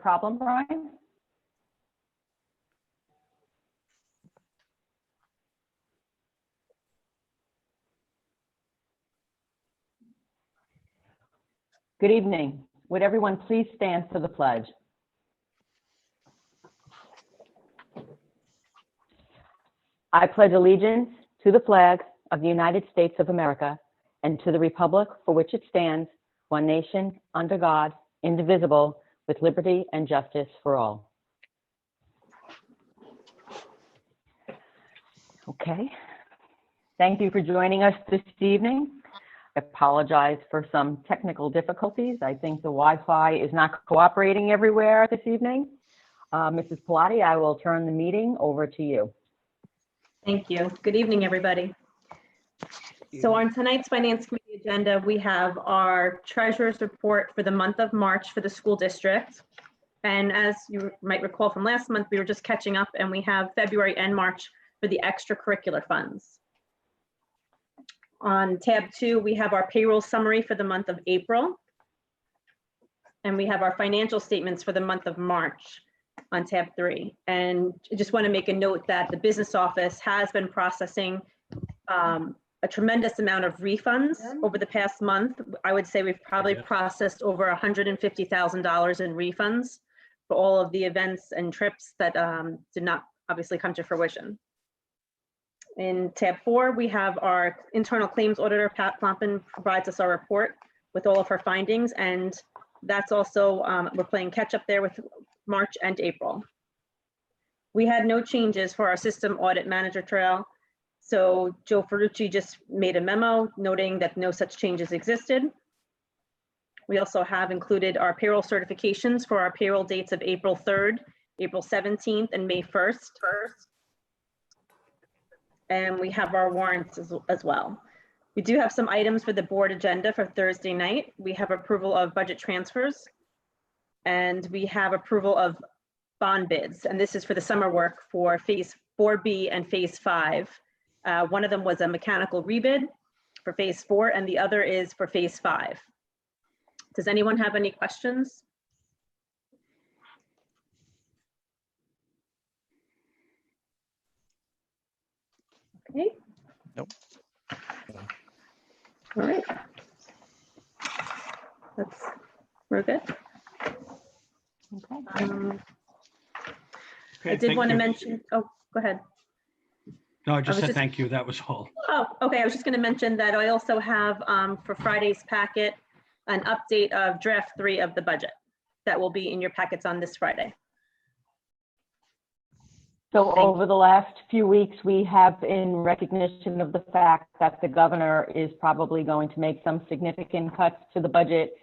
problem, Brian? Good evening. Would everyone please stand for the pledge? I pledge allegiance to the flag of the United States of America and to the republic for which it stands, one nation, under God, indivisible, with liberty and justice for all. Okay. Thank you for joining us this evening. I apologize for some technical difficulties. I think the Wi-Fi is not cooperating everywhere this evening. Mrs. Pilati, I will turn the meeting over to you. Thank you. Good evening, everybody. So on tonight's Finance Committee agenda, we have our treasurer's report for the month of March for the school district. And as you might recall from last month, we were just catching up, and we have February and March for the extracurricular funds. On tab 2, we have our payroll summary for the month of April. And we have our financial statements for the month of March on tab 3. And I just want to make a note that the business office has been processing a tremendous amount of refunds over the past month. I would say we've probably processed over $150,000 in refunds for all of the events and trips that did not obviously come to fruition. In tab 4, we have our internal claims auditor, Pat Plompin, provides us our report with all of her findings. And that's also, we're playing catch up there with March and April. We had no changes for our system audit manager trail. So Joe Ferrucci just made a memo noting that no such changes existed. We also have included our payroll certifications for our payroll dates of April 3rd, April 17th, and May 1st. And we have our warrants as well. We do have some items for the board agenda for Thursday night. We have approval of budget transfers, and we have approval of bond bids. And this is for the summer work for phase 4B and phase 5. One of them was a mechanical rebid for phase 4, and the other is for phase 5. Does anyone have any questions? Okay. Nope. All right. We're good. Okay. Okay, I did want to mention, oh, go ahead. No, I just said thank you. That was all. Oh, okay. I was just going to mention that I also have for Friday's packet an update of draft 3 of the budget that will be in your packets on this Friday. So over the last few weeks, we have, in recognition of the fact that the governor is probably going to make some significant cuts to the budget,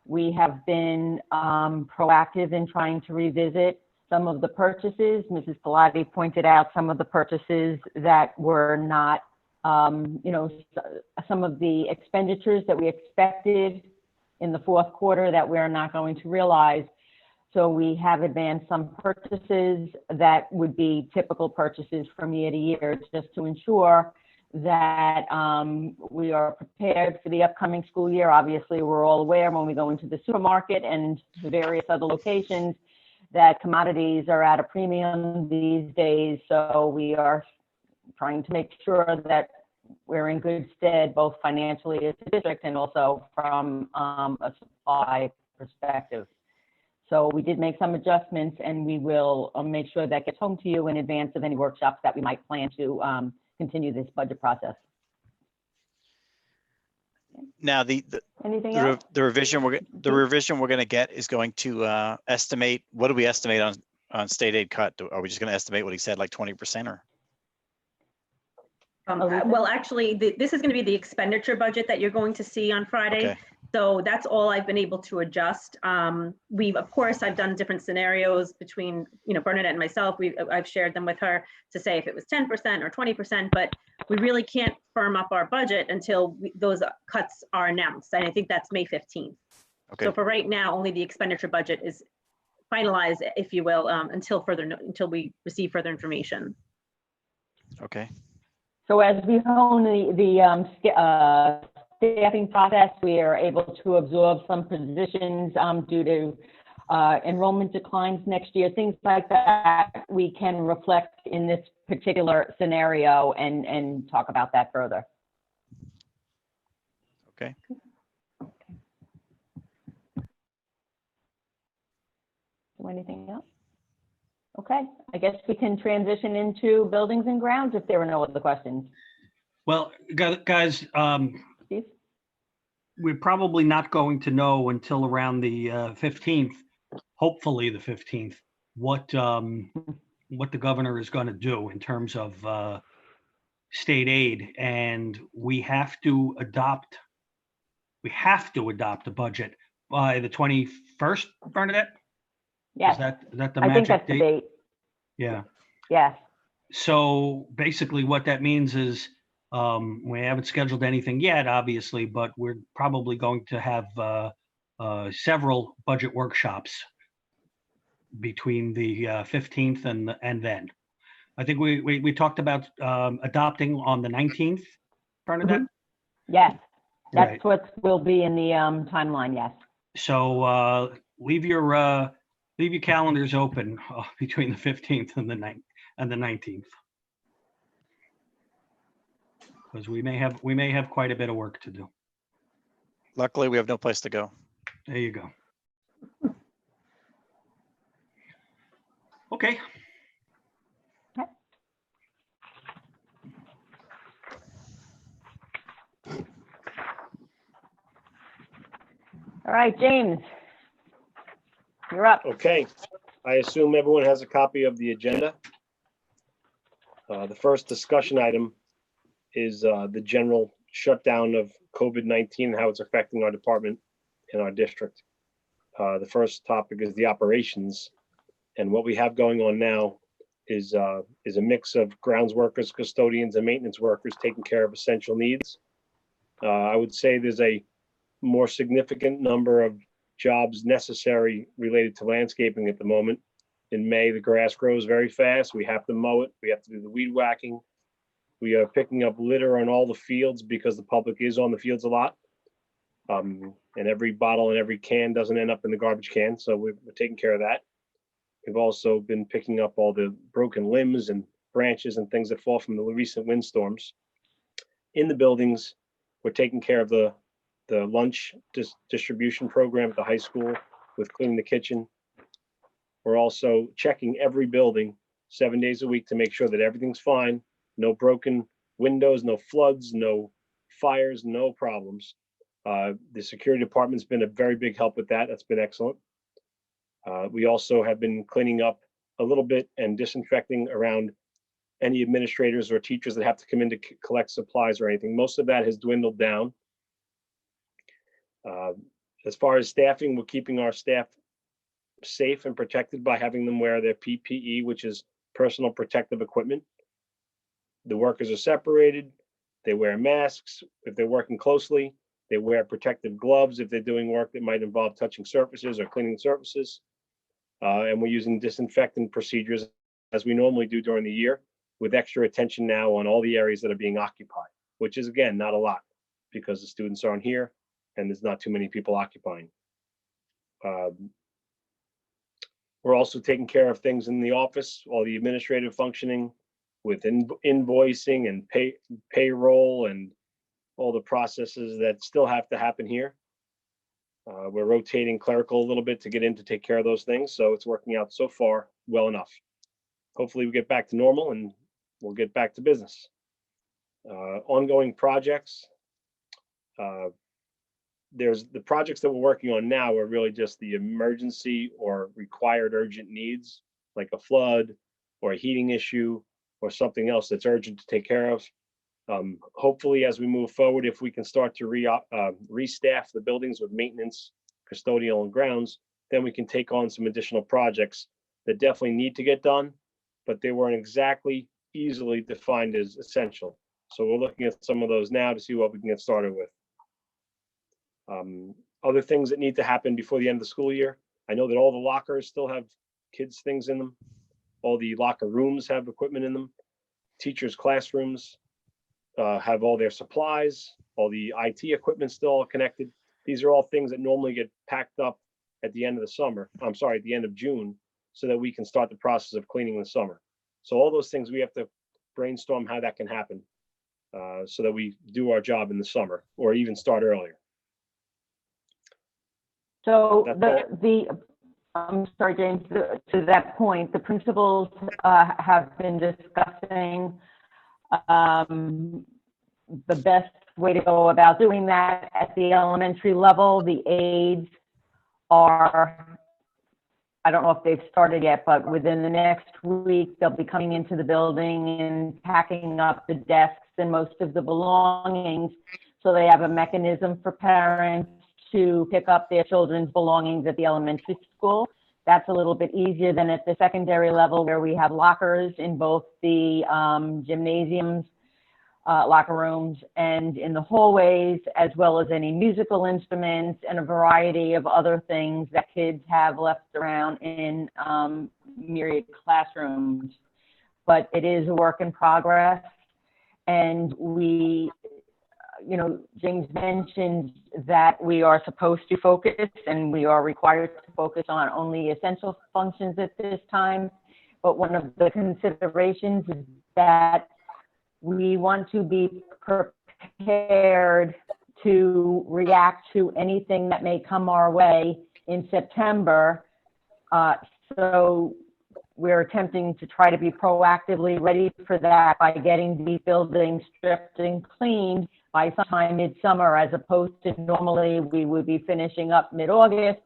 we have been proactive in trying to revisit some of the purchases. Mrs. Pilati pointed out some of the purchases that were not, some of the expenditures that we expected in the fourth quarter that we're not going to realize. So we have advanced some purchases that would be typical purchases from year to year, just to ensure that we are prepared for the upcoming school year. Obviously, we're all aware when we go into the supermarket and the various other locations that commodities are at a premium these days. So we are trying to make sure that we're in good stead, both financially as a district and also from a supply perspective. So we did make some adjustments, and we will make sure that gets home to you in advance of any workshops that we might plan to continue this budget process. Now, the revision we're going to get is going to estimate. What do we estimate on state aid cut? Are we just going to estimate what he said, like 20%, or? Well, actually, this is going to be the expenditure budget that you're going to see on Friday. Okay. So that's all I've been able to adjust. Of course, I've done different scenarios between, Bernadette and myself. I've shared them with her to say if it was 10% or 20%, but we really can't firm up our budget until those cuts are announced. And I think that's May 15th. Okay. So for right now, only the expenditure budget is finalized, if you will, until we receive further information. Okay. So as we hone the staffing process, we are able to absorb some positions due to enrollment declines next year, things like that, we can reflect in this particular scenario and talk about that further. Okay. Anything else? Okay, I guess we can transition into buildings and grounds if there are no other questions. Well, guys, Steve? we're probably not going to know until around the 15th, hopefully the 15th, what the governor is going to do in terms of state aid, and we have to adopt a budget by the 21st, Bernadette? Yes, Is that the I think magic that's the date? date. Yeah. Yes. So basically what that means is we haven't scheduled anything yet, obviously, but we're probably going to have several budget workshops between the 15th and then. I think we talked about adopting on the 19th, Bernadette? Yes, that's Right. what will be in the timeline, yes. So leave your calendars open between the 15th and the 19th. Because we may have quite a bit of work to do. Luckily, we have no place to go. There you go. Okay. Okay. All right, James, you're up. Okay, I assume everyone has a copy of the agenda. The first discussion item is the general shutdown of COVID-19 and how it's affecting our department and our district. The first topic is the operations, and what we have going on now is a mix of grounds workers, custodians, and maintenance workers taking care of essential needs. I would say there's a more significant number of jobs necessary related to landscaping at the moment. In May, the grass grows very fast. We have to mow it. We have to do the weed whacking. We are picking up litter on all the fields because the public is on the fields a lot. And every bottle and every can doesn't end up in the garbage can. So we're taking care of that. We've also been picking up all the broken limbs and branches and things that fall from the recent windstorms. In the buildings, we're taking care of the lunch distribution program at the high school with cleaning the kitchen. We're also checking every building 7 days a week to make sure that everything's fine. No broken windows, no floods, no fires, no problems. The security department's been a very big help with that. That's been excellent. We also have been cleaning up a little bit and disinfecting around any administrators or teachers that have to come in to collect supplies or anything. Most of that has dwindled down. As far as staffing, we're keeping our staff safe and protected by having them wear their PPE, which is personal protective equipment. The workers are separated. They wear masks if they're working closely. They wear protective gloves if they're doing work that might involve touching surfaces or cleaning surfaces. And we're using disinfectant procedures as we normally do during the year, with extra attention now on all the areas that are being occupied, which is, again, not a lot because the students aren't here and there's not too many people occupying. We're also taking care of things in the office, all the administrative functioning with invoicing and payroll and all the processes that still have to happen here. We're rotating clerical a little bit to get in to take care of those things. So it's working out so far well enough. Hopefully we get back to normal and we'll get back to business. Ongoing projects. There's the projects that we're working on now are really just the emergency or required urgent needs, like a flood or a heating issue or something else that's urgent to take care of. Hopefully, as we move forward, if we can start to restaff the buildings with maintenance, custodial, and grounds, then we can take on some additional projects that definitely need to get done, but they weren't exactly easily defined as essential. So we're looking at some of those now to see what we can get started with. Other things that need to happen before the end of the school year. I know that all the lockers still have kids' things in them. All the locker rooms have equipment in them. Teachers' classrooms have all their supplies. All the IT equipment still connected. These are all things that normally get packed up at the end of the summer. I'm sorry, at the end of June, so that we can start the process of cleaning the summer. So all those things we have to brainstorm how that can happen, so that we do our job in the summer or even start earlier. So I'm sorry, James, to that point, the principals have been discussing the best way to go about doing that at the elementary level. The aides are, I don't know if they've started yet, but within the next week, they'll be coming into the building and packing up the desks and most of the belongings. So they have a mechanism for parents to pick up their children's belongings at the elementary school. That's a little bit easier than at the secondary level, where we have lockers in both the gymnasiums, locker rooms, and in the hallways, as well as any musical instruments and a variety of other things that kids have left around in myriad classrooms. But it is a work in progress. And we, James mentioned that we are supposed to focus and we are required to focus on only essential functions at this time. But one of the considerations is that we want to be prepared to react to anything that may come our way in September. So we're attempting to try to be proactively ready for that by getting these buildings stripped and cleaned by sometime midsummer, as opposed to normally we would be finishing up mid-August.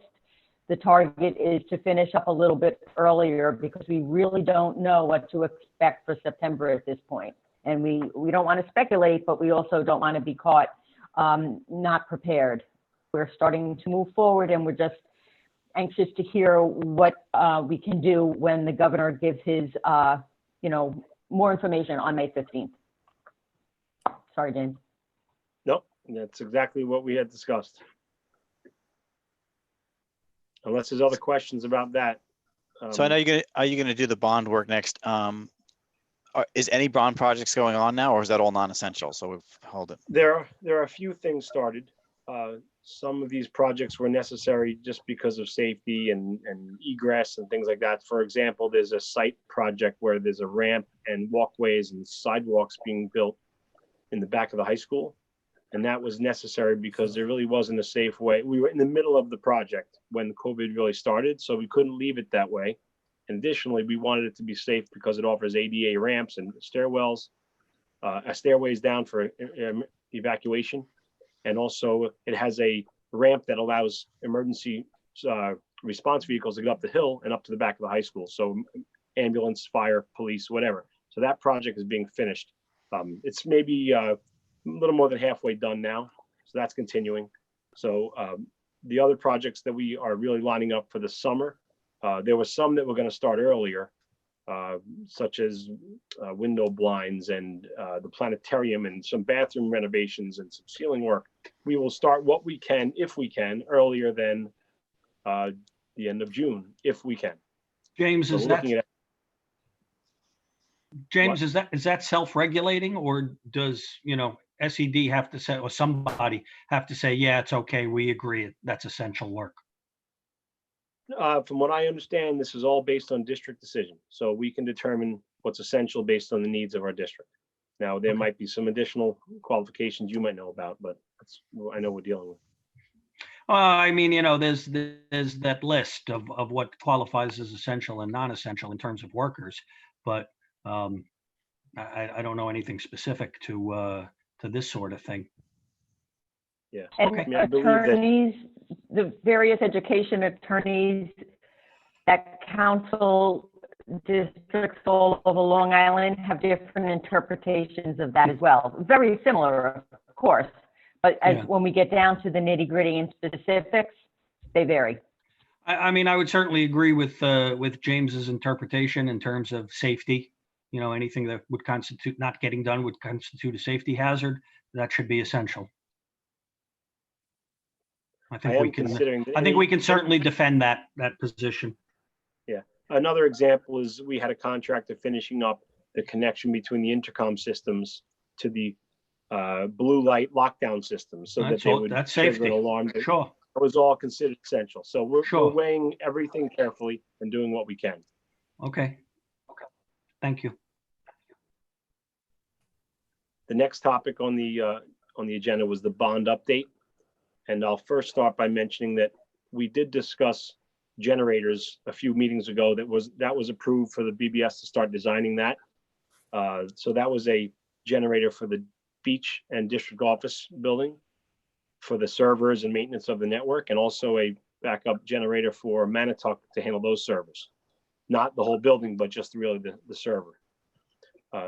The target is to finish up a little bit earlier because we really don't know what to expect for September at this point. And we don't want to speculate, but we also don't want to be caught not prepared. We're starting to move forward, and we're just anxious to hear what we can do when the governor gives his, more information on May 15th. Sorry, James. Nope, that's exactly what we had discussed. Unless there's other questions about that. So I know are you gonna do the bond work next? Is any bond projects going on now, or is that all non-essential? So we've held it. There are a few things started. Some of these projects were necessary just because of safety and egress and things like that. For example, there's a site project where there's a ramp and walkways and sidewalks being built in the back of the high school. And that was necessary because there really wasn't a safe way. We were in the middle of the project when COVID really started, so we couldn't leave it that way. And additionally, we wanted it to be safe because it offers ADA ramps and stairwells, stairways down for evacuation. And also it has a ramp that allows emergency response vehicles to get up the hill and up to the back of the high school. So ambulance, fire, police, whatever. So that project is being finished. It's maybe a little more than halfway done now. So that's continuing. So the other projects that we are really lining up for the summer, there were some that were going to start earlier, such as window blinds and the planetarium and some bathroom renovations and some ceiling work. We will start what we can, if we can, earlier than the end of June, if we can. James, So is that self-regulating, or does, SED have to say, or somebody have to say, yeah, it's okay, we agree, that's essential work? From what I understand, this is all based on district decision. So we can determine what's essential based on the needs of our district. Now, there might be some additional qualifications you might know about, but that's what I know we're dealing with. I mean, there's that list of what qualifies as essential and non-essential in terms of workers, but I don't know anything specific to this sort of thing. Yeah. And Okay. I believe attorneys, the various education attorneys that counsel districts all over Long Island have different interpretations of that as well. Very similar, of course, but when we get down to the nitty gritty and specifics, they vary. I mean, I would certainly agree with James's interpretation in terms of safety. Anything that would constitute not getting done would constitute a safety hazard. That should be essential. I think we can certainly defend that position. Yeah. Another example is we had a contractor finishing up the connection between the intercom systems to the blue light lockdown systems, so that they would that's trigger safety. an alarm Sure. That was all considered essential. So we're Sure. weighing everything carefully and doing what we can. Okay. Thank you. The next topic on the agenda was the bond update. And I'll first start by mentioning that we did discuss generators a few meetings ago. That was approved for the BBS to start designing that. So that was a generator for the beach and district office building for the servers and maintenance of the network, and also a backup generator for Manitowoc to handle those servers. Not the whole building, but just really the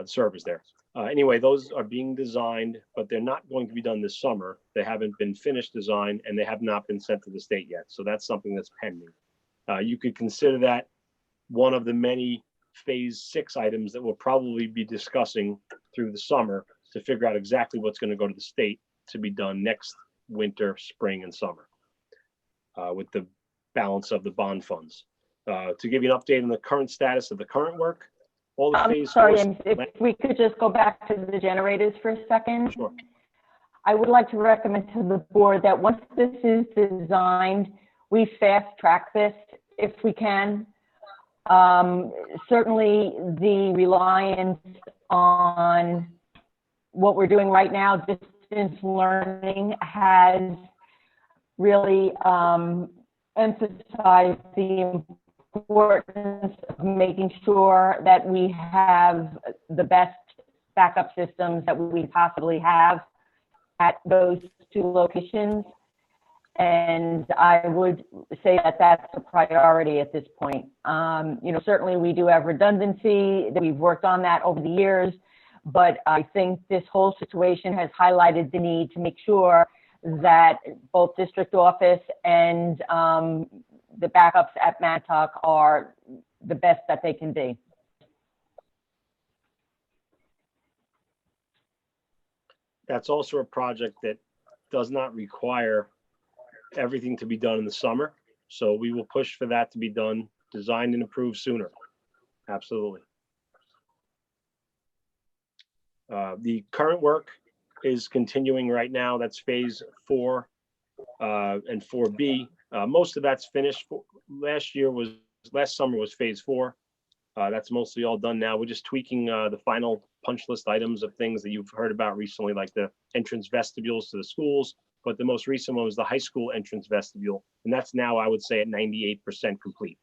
servers there. Anyway, those are being designed, but they're not going to be done this summer. They haven't been finished design, and they have not been sent to the state yet. So that's something that's pending. You could consider that one of the many phase 6 items that we'll probably be discussing through the summer to figure out exactly what's going to go to the state to be done next winter, spring, and summer with the balance of the bond funds. To give you an update on the current status of the current work, all the phase 4. Sorry, if we could just go back to the generators for a second. Sure. I would like to recommend to the board that once this is designed, we fast track this if we can. Certainly the reliance on what we're doing right now, distance learning, has really emphasized the importance of making sure that we have the best backup systems that we possibly have at those 2 locations. And I would say that that's a priority at this point. Certainly we do have redundancy. We've worked on that over the years, but I think this whole situation has highlighted the need to make sure that both district office and the backups at Manitowoc are the best that they can be. That's also a project that does not require everything to be done in the summer. So we will push for that to be done, designed and approved sooner. Absolutely. The current work is continuing right now. That's phase 4 and 4B. Most of that's finished. Last summer was phase 4. That's mostly all done now. We're just tweaking the final punch list items of things that you've heard about recently, like the entrance vestibules to the schools. But the most recent one was the high school entrance vestibule. And that's now, I would say, at 98% complete.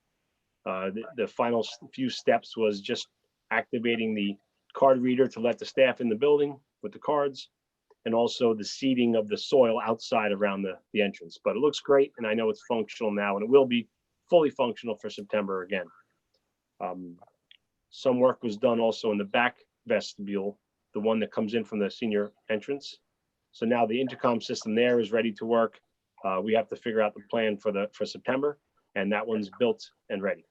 The final few steps was just activating the card reader to let the staff in the building with the cards, and also the seeding of the soil outside around the entrance. But it looks great, and I know it's functional now, and it will be fully functional for September again. Some work was done also in the back vestibule, the one that comes in from the senior entrance. So now the intercom system there is ready to work. We have to figure out the plan for September, and that one's built and ready.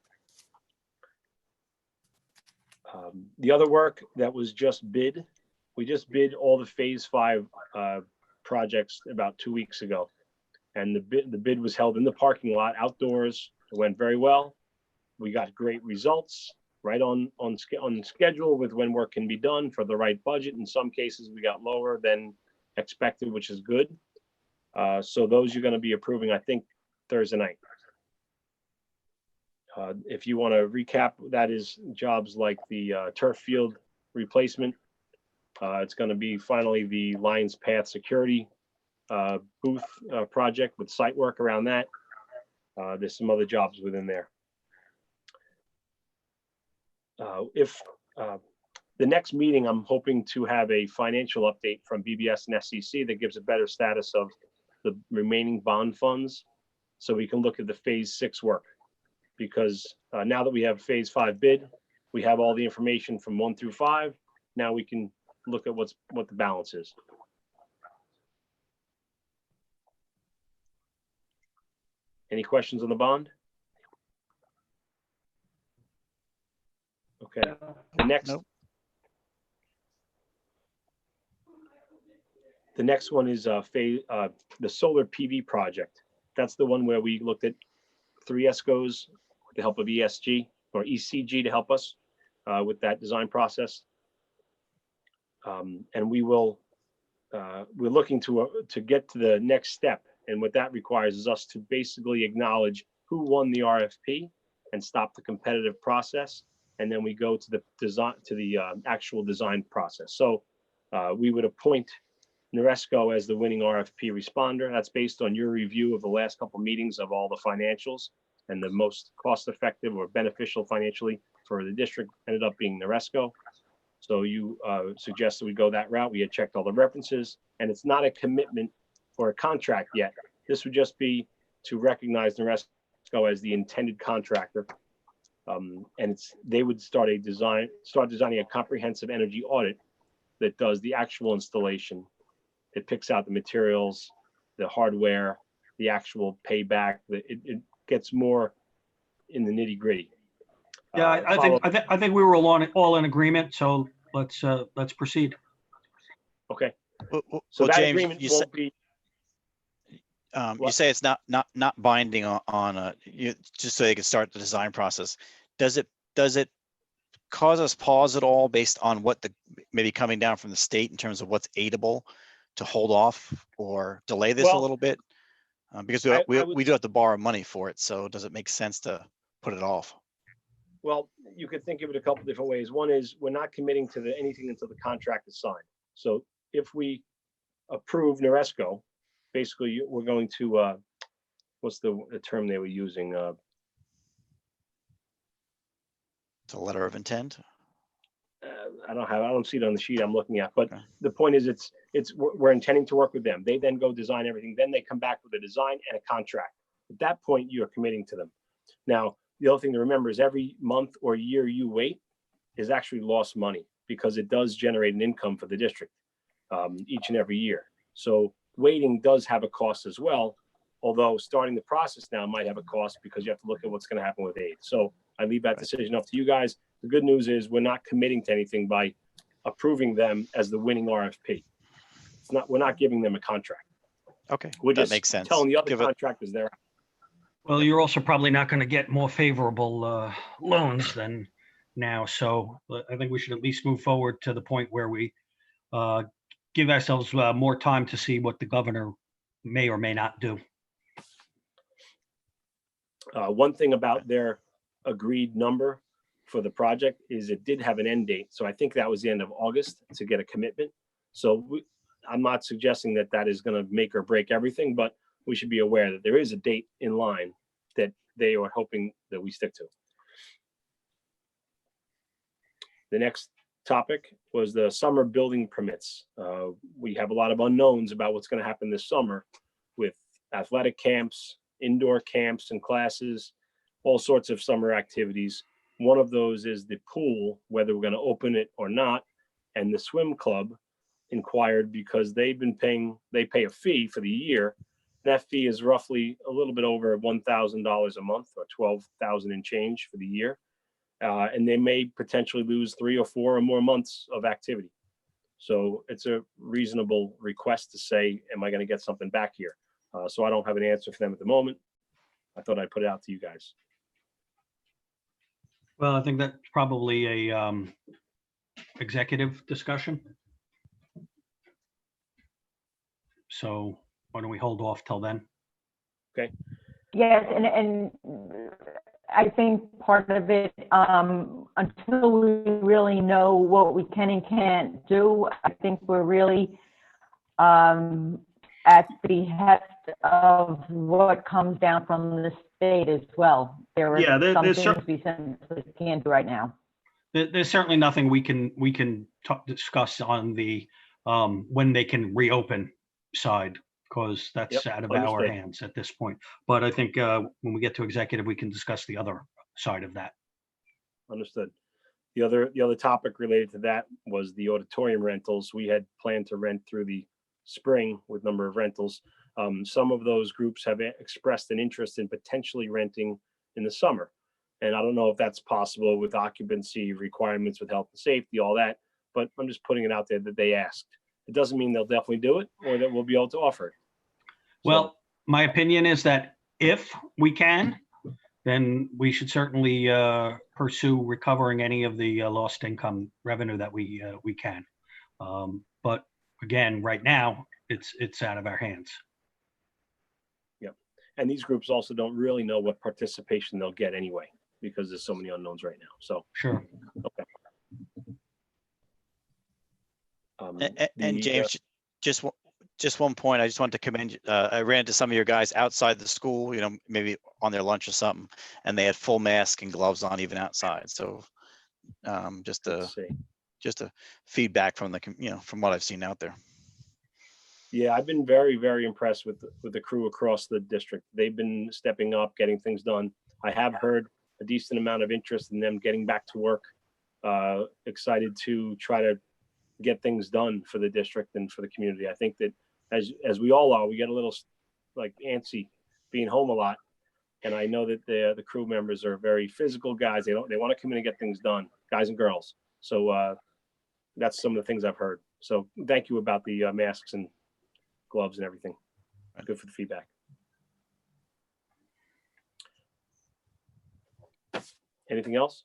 The other work that was just bid, we just bid all the phase 5 projects about 2 weeks ago. And the bid was held in the parking lot outdoors. It went very well. We got great results, right on schedule with when work can be done for the right budget. In some cases, we got lower than expected, which is good. So those you're going to be approving, I think, Thursday night. If you want to recap, that is jobs like the turf field replacement. It's going to be finally the Lions Path security booth project with site work around that. There's some other jobs within there. The next meeting, I'm hoping to have a financial update from BBS and SCC that gives a better status of the remaining bond funds, so we can look at the phase 6 work. Because now that we have phase 5 bid, we have all the information from 1 through 5. Now we can look at what the balance is. Any questions on the bond? Okay. The next one is the solar PV project. That's the one where we looked at 3 ESCOs with the help of ESG or ECG to help us with that design process. And we're looking to get to the next step And what that requires is us to basically acknowledge who won the RFP and stop the competitive process. And then we go to the design, to the actual design process. So we would appoint Noresco as the winning RFP responder. That's based on your review of the last couple meetings of all the financials, and the most cost-effective or beneficial financially for the district ended up being Noresco. So you suggested we go that route. We had checked all the references, and it's not a commitment or a contract yet. This would just be to recognize Noresco as the intended contractor. And they would start designing a comprehensive energy audit that does the actual installation. It picks out the materials, the hardware, the actual payback. It gets more in the nitty gritty. Yeah, I think we were all in agreement. So let's proceed. Okay. So that James, agreement won't be. You say it's not binding on just so they can start the design process. Does it cause us pause at all based on what maybe coming down from the state in terms of what's aidable to hold off or delay this a little bit? Because we do have to borrow money for it. So does it make sense to put it off? Well, you could think of it a couple different ways. One is we're not committing to anything until the contract is signed. So if we approve Noresco, basically we're going to, what's the term they were using? It's a letter of intent. I don't see it on the sheet I'm looking at, but the point is we're intending to work with them. They then go design everything. Then they come back with a design and a contract. At that point, you're committing to them. Now, the other thing to remember is every month or year you wait is actually lost money, because it does generate an income for the district each and every year. So waiting does have a cost as well, although starting the process now might have a cost because you have to look at what's going to happen with aid. So I leave that decision up to you guys. The good news is we're not committing to anything by approving them as the winning RFP. We're not giving them a contract. Okay, that makes sense. Telling the other contractors they're out. Well, you're also probably not going to get more favorable loans than now. So I think we should at least move forward to the point where we give ourselves more time to see what the governor may or may not do. One thing about their agreed number for the project is it did have an end date. So I think that was the end of August to get a commitment. So I'm not suggesting that is going to make or break everything, but we should be aware that there is a date in line that they are hoping that we stick to. The next topic was the summer building permits. We have a lot of unknowns about what's going to happen this summer with athletic camps, indoor camps and classes, all sorts of summer activities. One of those is the pool, whether we're going to open it or not. And the swim club inquired because they pay a fee for the year. That fee is roughly a little bit over $1,000 a month, or $12,000 and change for the year. And they may potentially lose 3 or 4 or more months of activity. So it's a reasonable request to say, am I going to get something back here? So I don't have an answer for them at the moment. I thought I'd put it out to you guys. Well, I think that's probably a executive discussion. So why don't we hold off till then? Okay. Yes, and I think part of it, until we really know what we can and can't do, I think we're really at the behest of what comes down from the state as well. There are some things we simply can't do right now. There's certainly nothing we can discuss on the when they can reopen side, because that's out of our hands at this point. But I think when we get to executive, we can discuss the other side of that. Understood. The other topic related to that was the auditorium rentals. We had planned to rent through the spring with number of rentals. Some of those groups have expressed an interest in potentially renting in the summer. And I don't know if that's possible with occupancy requirements, with health and safety, all that, but I'm just putting it out there that they asked. It doesn't mean they'll definitely do it or that we'll be able to offer it. Well, my opinion is that if we can, then we should certainly pursue recovering any of the lost income revenue that we can. But again, right now, it's out of our hands. And these groups also don't really know what participation they'll get anyway, because there's so many unknowns right now. So, Sure. okay. And James, just one point. I just wanted to commend you. I ran into some of your guys outside the school, maybe on their lunch or something, and they had full mask and gloves on even outside. So just a feedback from from what I've seen out there. Yeah, I've been very, very impressed with the crew across the district. They've been stepping up, getting things done. I have heard a decent amount of interest in them getting back to work. Excited to try to get things done for the district and for the community. I think that as we all are, we get a little like antsy being home a lot. And I know that the crew members are very physical guys. They want to come in and get things done, guys and girls. So that's some of the things I've heard. So thank you about the masks and gloves and everything. Good for the feedback. Anything else?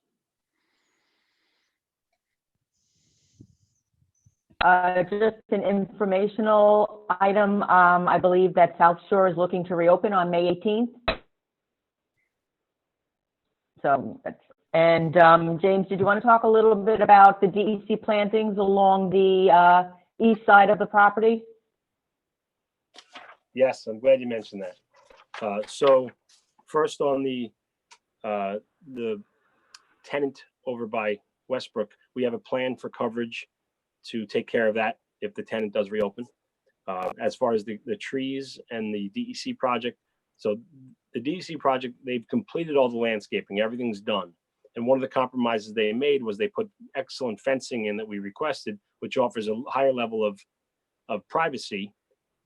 Just an informational item. I believe that South Shore is looking to reopen on May 18th. So, and James, did you want to talk a little bit about the DEC plantings along the east side of the property? Yes, I'm glad you mentioned that. So first on the tenant over by Westbrook, we have a plan for coverage to take care of that if the tenant does reopen. As far as the trees and the DEC project, so the DEC project, they've completed all the landscaping, everything's done. And one of the compromises they made was they put excellent fencing in that we requested, which offers a higher level of privacy,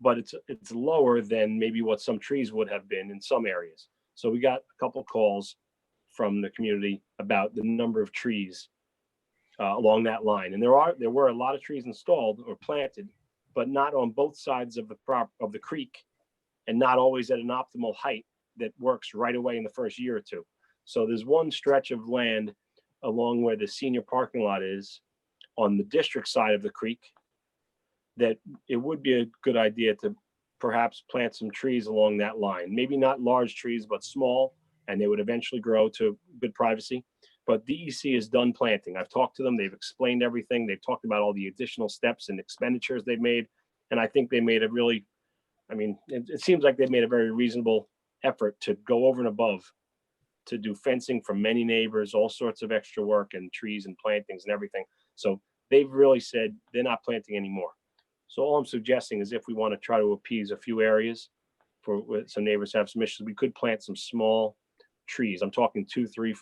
but it's lower than maybe what some trees would have been in some areas. So we got a couple calls from the community about the number of trees along that line. And there were a lot of trees installed or planted, but not on both sides of the creek, and not always at an optimal height that works right away in the first year or two. So there's one stretch of land along where the senior parking lot is on the district side of the creek that it would be a good idea to perhaps plant some trees along that line. Maybe not large trees, but small, and they would eventually grow to good privacy. But DEC is done planting. I've talked to them. They've explained everything. They've talked about all the additional steps and expenditures they've made. And I think they made a really, it seems like they made a very reasonable effort to go over and above to do fencing for many neighbors, all sorts of extra work and trees and plantings and everything. So they've really said they're not planting anymore. So all I'm suggesting is if we want to try to appease a few areas for some neighbors have some issues, we could plant some small trees. I'm talking 2, 3,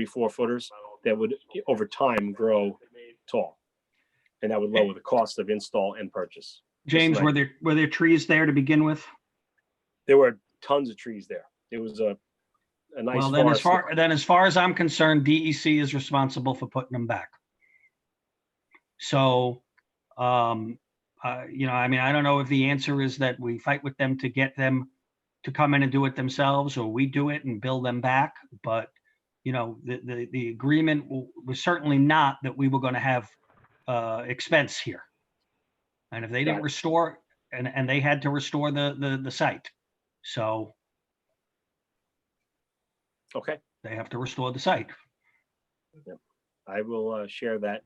4 footers that would over time grow tall, and that would lower the cost of install and purchase. James, were there trees there to begin with? There were tons of trees there. It was a nice. Well, then as far as I'm concerned, DEC is responsible for putting them back. So, I don't know if the answer is that we fight with them to get them to come in and do it themselves, or we do it and bill them back. But, the agreement was certainly not that we were going to have expense here. And if they didn't restore, and they had to restore the site. So. Okay. They have to restore the site. Yeah. I will share that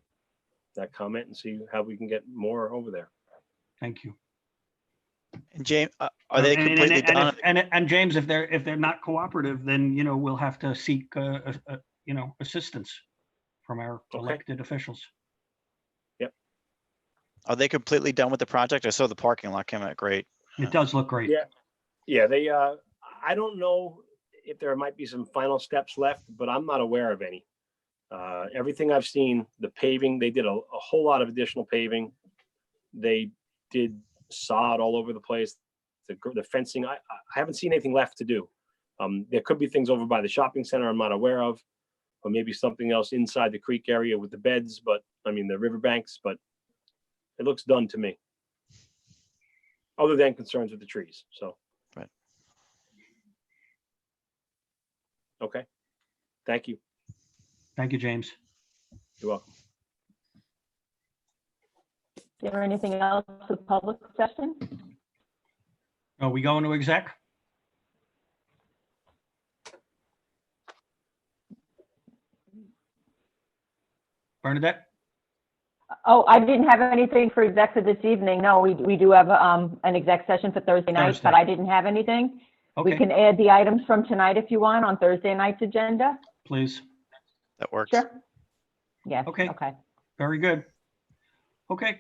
comment and see how we can get more over there. Thank you. And James, are they completely done? And James, if they're not cooperative, then we'll have to seek assistance from our elected officials. Yep. Are they completely done with the project? I saw the parking lot came out great. It does look great. Yeah. They. I don't know if there might be some final steps left, but I'm not aware of any. Everything I've seen, the paving, they did a whole lot of additional paving. They did sod all over the place. The fencing, I haven't seen anything left to do. There could be things over by the shopping center I'm not aware of, or maybe something else inside the creek area with the beds, the riverbanks, but it looks done to me. Other than concerns with the trees, so. Right. Okay, thank you. Thank you, James. You're welcome. Is there anything else for public session? Are we going to exec? Bernadette? Oh, I didn't have anything for exec for this evening. No, we do have an exec session for Thursday night, but Thursday. I didn't have anything. We Okay, can add the items from tonight if you want on Thursday night's agenda. please. That works. Sure. Yes, Okay. okay. Very good. Okay,